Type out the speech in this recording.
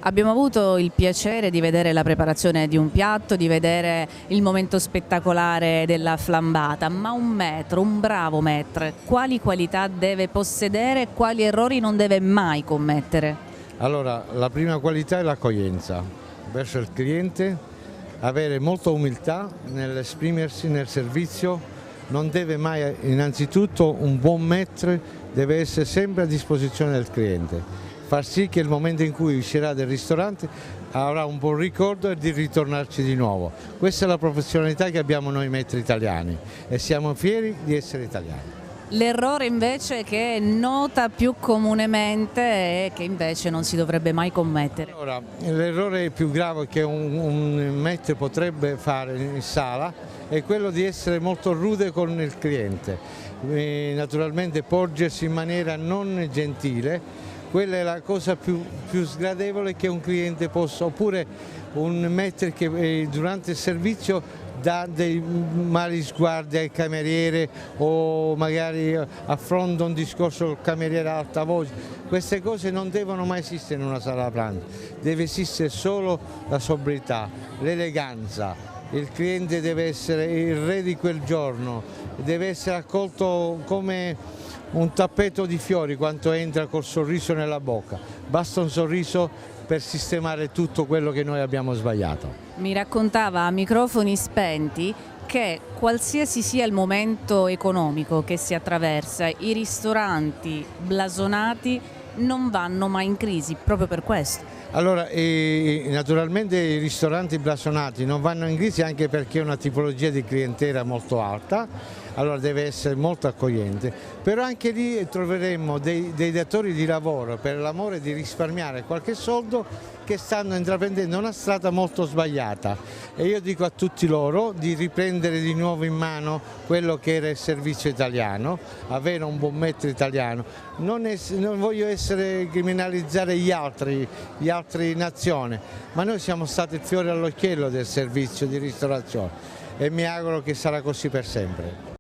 Abbiamo avuto il piacere di vedere la preparazione di un piatto, di vedere il momento spettacolare della flambata, ma un maître, un bravo maître, quali qualità deve possedere e quali errori non deve mai commettere? Allora, la prima qualità è l'accoglienza verso il cliente, avere molta umiltà nell'esprimersi nel servizio, non deve mai, innanzitutto un buon maître deve essere sempre a disposizione del cliente, far sì che il momento in cui uscirà del ristorante avrà un buon ricordo e di ritornarci di nuovo. Questa è la professionalità che abbiamo noi maître italiani e siamo fieri di essere italiani. L'errore invece che nota più comunemente e che invece non si dovrebbe mai commettere. Allora, l'errore più grave che un maître potrebbe fare in sala è quello di essere molto rude con il cliente, naturalmente porgersi in maniera non gentile. Quella è la cosa più sgradevole che un cliente possa, oppure un maître che durante il servizio dà dei mali sguardi al cameriere o magari affronta un discorso col cameriere ad alta voce. Queste cose non devono mai esistere in una sala da pranzo, deve esistere solo la sobrietà, l'eleganza. Il cliente deve essere il re di quel giorno, deve essere accolto come un tappeto di fiori quando entra col sorriso nella bocca. Basta un sorriso per sistemare tutto quello che noi abbiamo sbagliato. Mi raccontava a microfoni spenti che qualsiasi sia il momento economico che si attraversa, i ristoranti blasonati non vanno mai in crisi, proprio per questo. Allora, naturalmente i ristoranti blasonati non vanno in crisi anche perché è una tipologia di clientela molto alta, allora deve essere molto accogliente, però anche lì troveremo dei datori di lavoro per l'amore di risparmiare qualche soldo che stanno intraprendendo una strada molto sbagliata e io dico a tutti loro di riprendere di nuovo in mano quello che era il servizio italiano, avere un buon maître italiano. Non voglio criminalizzare gli altri nazioni, ma noi siamo stati il fiore all'occhiello del servizio di ristorazione e mi auguro che sarà così per sempre.